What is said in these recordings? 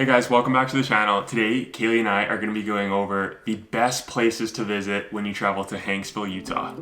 Hey guys, welcome back to the channel. Today, Kaylee and I are going to be going over the best places to visit when you travel to Hanksville, Utah.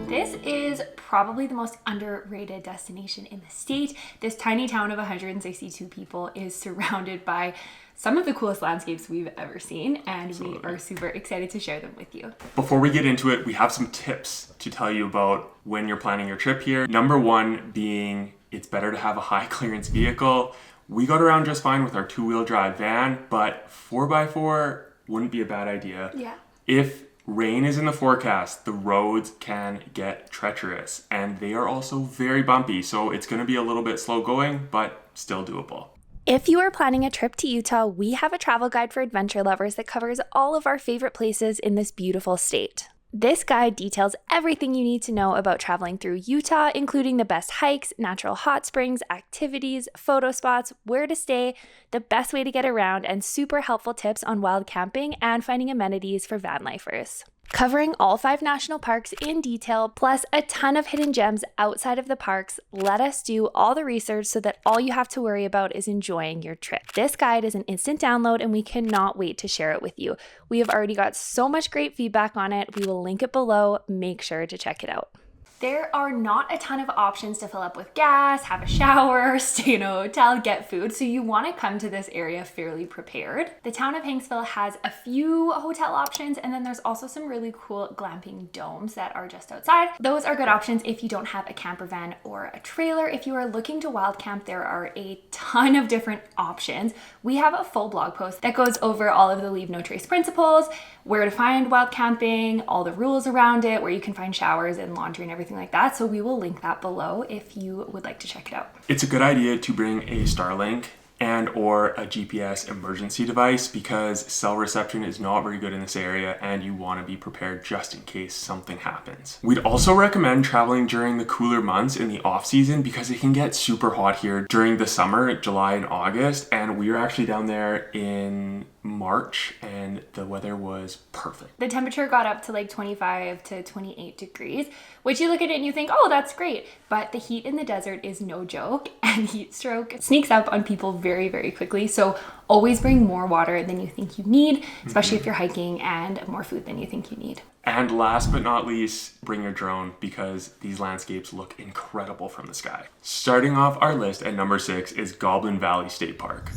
This is probably the most underrated destination in the state. This tiny town of 162 people is surrounded by some of the coolest landscapes we've ever seen, and we are super excited to share them with you. Before we get into it, we have some tips to tell you about when you're planning your trip here. Number one being, it's better to have a high clearance vehicle. We got around just fine with our 2-wheel drive van, but 4x4 wouldn't be a bad idea. Yeah. If rain is in the forecast, the roads can get treacherous, and they are also very bumpy, so it's going to be a little bit slow going, but still doable. If you are planning a trip to Utah, we have a travel guide for adventure lovers that covers all of our favorite places in this beautiful state. This guide details everything you need to know about traveling through Utah, including the best hikes, natural hot springs, activities, photo spots, where to stay, the best way to get around, and super helpful tips on wild camping and finding amenities for van lifers. Covering all 5 national parks in detail, plus a ton of hidden gems outside of the parks, let us do all the research so that all you have to worry about is enjoying your trip. This guide is an instant download and we cannot wait to share it with you. We have already got so much great feedback on it. We will link it below. Make sure to check it out. There are not a ton of options to fill up with gas, have a shower, stay in a hotel, get food, so you want to come to this area fairly prepared. The town of Hanksville has a few hotel options, and then there's also some really cool glamping domes that are just outside. Those are good options if you don't have a camper van or a trailer. If you are looking to wild camp, there are a ton of different options. We have a full blog post that goes over all of the leave no trace principles, where to find wild camping, all the rules around it, where you can find showers and laundry and everything like that. So we will link that below if you would like to check it out. It's a good idea to bring a Starlink and or a GPS emergency device because cell reception is not very good in this area and you want to be prepared just in case something happens. We'd also recommend traveling during the cooler months in the off season because it can get super hot here during the summer, July and August, and we were actually down there in March and the weather was perfect. The temperature got up to like 25 to 28 degrees, which you look at it and you think, oh, that's great. But the heat in the desert is no joke, and heat stroke sneaks up on people very, very quickly. So always bring more water than you think you need, especially if you're hiking, and more food than you think you need. And last but not least, bring your drone because these landscapes look incredible from the sky. Starting off our list at number 6 is Goblin Valley State Park.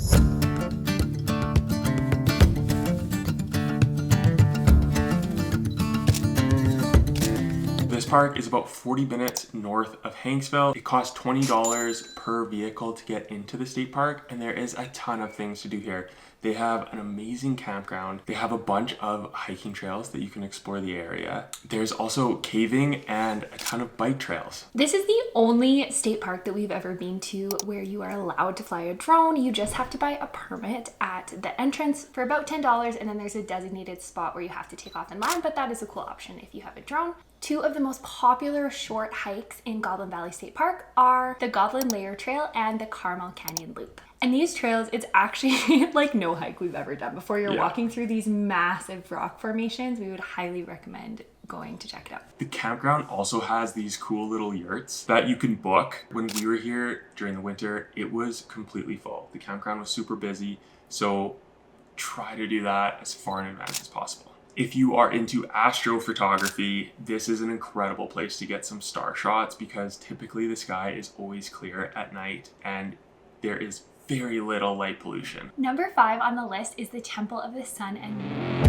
This park is about 40 minutes north of Hanksville. It costs $20 per vehicle to get into the state park, and there is a ton of things to do here. They have an amazing campground. They have a bunch of hiking trails that you can explore the area. There's also caving and a ton of bike trails. This is the only state park that we've ever been to where you are allowed to fly a drone. You just have to buy a permit at the entrance for about $10, and then there's a designated spot where you have to take off in line, but that is a cool option if you have a drone. 2 of the most popular short hikes in Goblin Valley State Park are the Goblin Layer Trail and the Carmel Canyon Loop. And these trails, it's actually like no hike we've ever done before. You're walking through these massive rock formations. We would highly recommend going to check it out. The campground also has these cool little yurts that you can book. When we were here during the winter, it was completely full. The campground was super busy, so try to do that as far in advance as possible. If you are into astrophotography, this is an incredible place to get some star shots because typically the sky is always clear at night and there is very little light pollution. Number 5 on the list is the Temple of the Sun and Moon.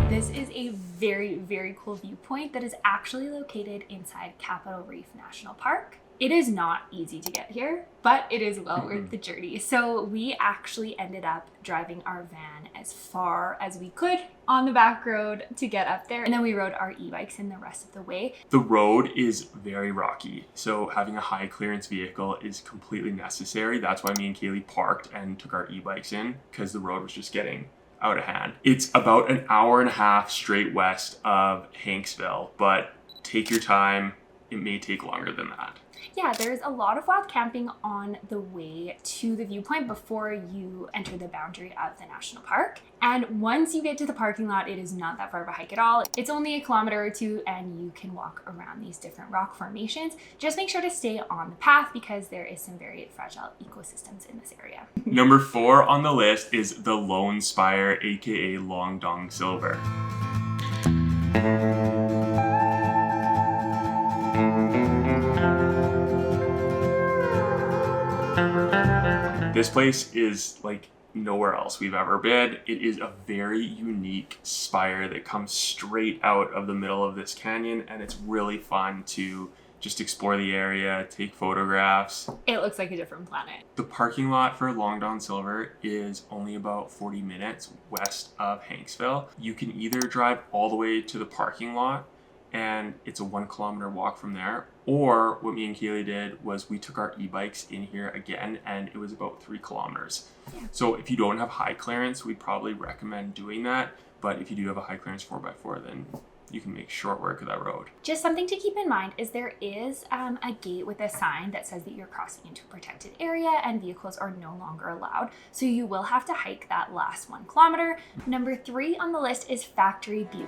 This is a very, very cool viewpoint that is actually located inside Capitol Reef National Park. It is not easy to get here, but it is well worth the journey. So we actually ended up driving our van as far as we could on the back road to get up there. And then we rode our e-bikes in the rest of the way. The road is very rocky, so having a high clearance vehicle is completely necessary. That's why me and Kaylee parked and took our e-bikes in because the road was just getting out of hand. It's about an hour and a half straight west of Hanksville, but take your time. it may take longer than that. Yeah, there's a lot of wild camping on the way to the viewpoint before you enter the boundary of the national park. And once you get to the parking lot, it is not that far of a hike at all. It's only a kilometer or two and you can walk around these different rock formations. Just make sure to stay on the path because there is some very fragile ecosystems in this area. Number 4 on the list is the Lone Spire, aka Long Dong Silver. This place is like nowhere else we've ever been. It is a very unique spire that comes straight out of the middle of this canyon, and it's really fun to just explore the area, take photographs. It looks like a different planet. The parking lot for Long Dong Silver is only about 40 minutes west of Hanksville. You can either drive all the way to the parking lot, and it's a 1 kilometer walk from there. Or what me and Kaylee did was we took our e-bikes in here again, and it was about 3 kilometers. Yeah. So if you don't have high clearance, we'd probably recommend doing that. But if you do have a high clearance 4x4, then you can make short work of that road. Just something to keep in mind is there is a gate with a sign that says that you're crossing into a protected area and vehicles are no longer allowed. So you will have to hike that last 1 kilometer. Number 3 on the list is Factory Butte.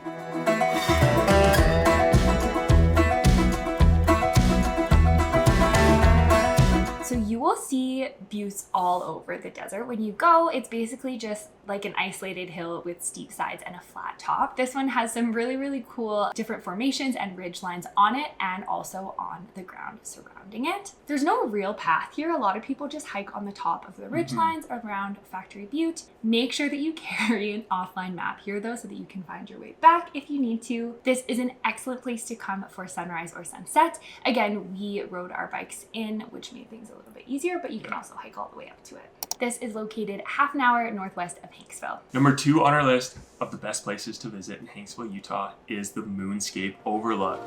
So you will see buttes all over the desert. When you go, it's basically just like an isolated hill with steep sides and a flat top. This one has some really, really cool different formations and ridge lines on it and also on the ground surrounding it. There's no real path here. A lot of people just hike on the top of the ridge lines around Factory Butte. Make sure that you carry an offline map here though so that you can find your way back if you need to. This is an excellent place to come for sunrise or sunset. Again, we rode our bikes in, which made things a little bit easier, but you can also hike all the way up to it. This is located half an hour northwest of Hanksville. Number 2 on our list of the best places to visit in Hanksville, Utah is the Moonscape Overlook.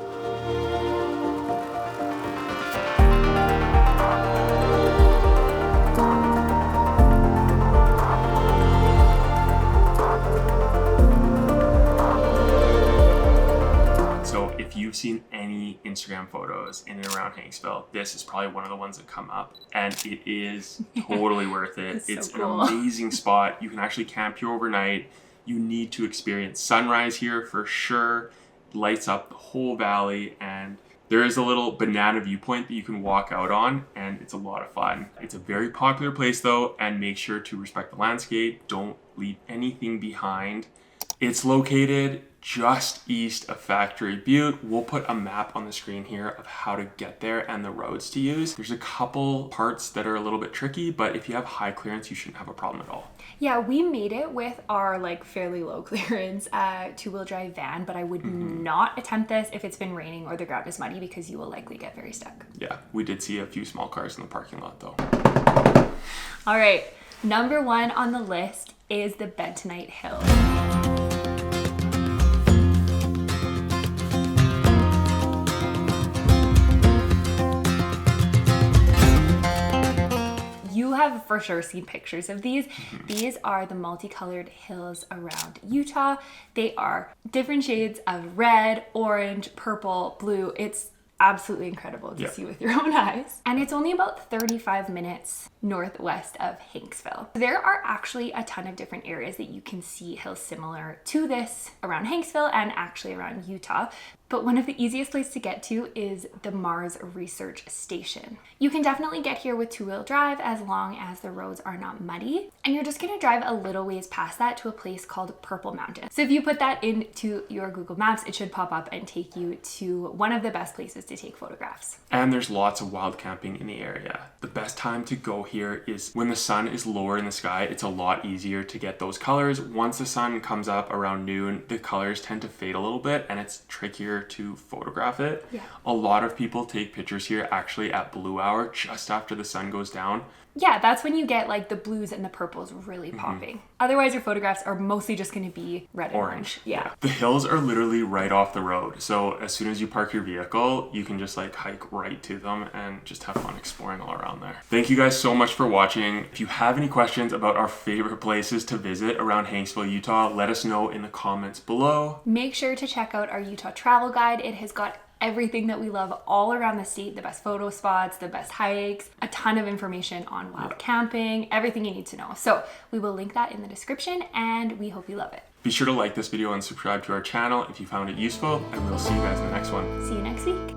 If you've seen any Instagram photos in and around Hanksville, this is probably one of the ones that come up, and it is totally worth it. It's so cool. An amazing spot. You can actually camp here overnight. You need to experience sunrise here for sure. Lights up the whole valley, and there is a little banana viewpoint that you can walk out on, and it's a lot of fun. It's a very popular place though, and make sure to respect the landscape. Don't leave anything behind. It's located just east of Factory Butte. We'll put a map on the screen here of how to get there and the roads to use. There's a couple parts that are a little bit tricky, but if you have high clearance, you shouldn't have a problem at all. Yeah, we made it with our like fairly low clearance 2-wheel drive van, but I would not attempt this if it's been raining or the ground is muddy because you will likely get very stuck. Yeah, we did see a few small cars in the parking lot though. All right, number 1 on the list is the Bentonite Hill. You have for sure seen pictures of these. These are the multicolored hills around Utah. They are different shades of red, orange, purple, blue. It's absolutely incredible to see with your own eyes. And it's only about 35 minutes northwest of Hanksville. There are actually a ton of different areas that you can see hills similar to this around Hanksville and actually around Utah. But one of the easiest places to get to is the Mars Research Station. You can definitely get here with 2-wheel drive as long as the roads are not muddy. And you're just gonna drive a little ways past that to a place called Purple Mountain. So if you put that into your Google Maps, it should pop up and take you to one of the best places to take photographs. And there's lots of wild camping in the area. The best time to go here is when the sun is lower in the sky. It's a lot easier to get those colors. Once the sun comes up around noon, the colors tend to fade a little bit and it's trickier to photograph it. Yeah. A lot of people take pictures here actually at blue hour just after the sun goes down. Yeah, that's when you get like the blues and the purples really popping. Otherwise, your photographs are mostly just going to be red and orange. Yeah. The hills are literally right off the road. So as soon as you park your vehicle, you can just like hike right to them and just have fun exploring all around there. Thank you guys so much for watching. If you have any questions about our favorite places to visit around Hanksville, Utah, let us know in the comments below. Make sure to check out our Utah travel guide. It has got everything that we love all around the state, the best photo spots, the best hikes, a ton of information on wild camping, everything you need to know. So we will link that in the description, and we hope you love it. Be sure to like this video and subscribe to our channel if you found it useful, and we'll see you guys in the next one. See you next week.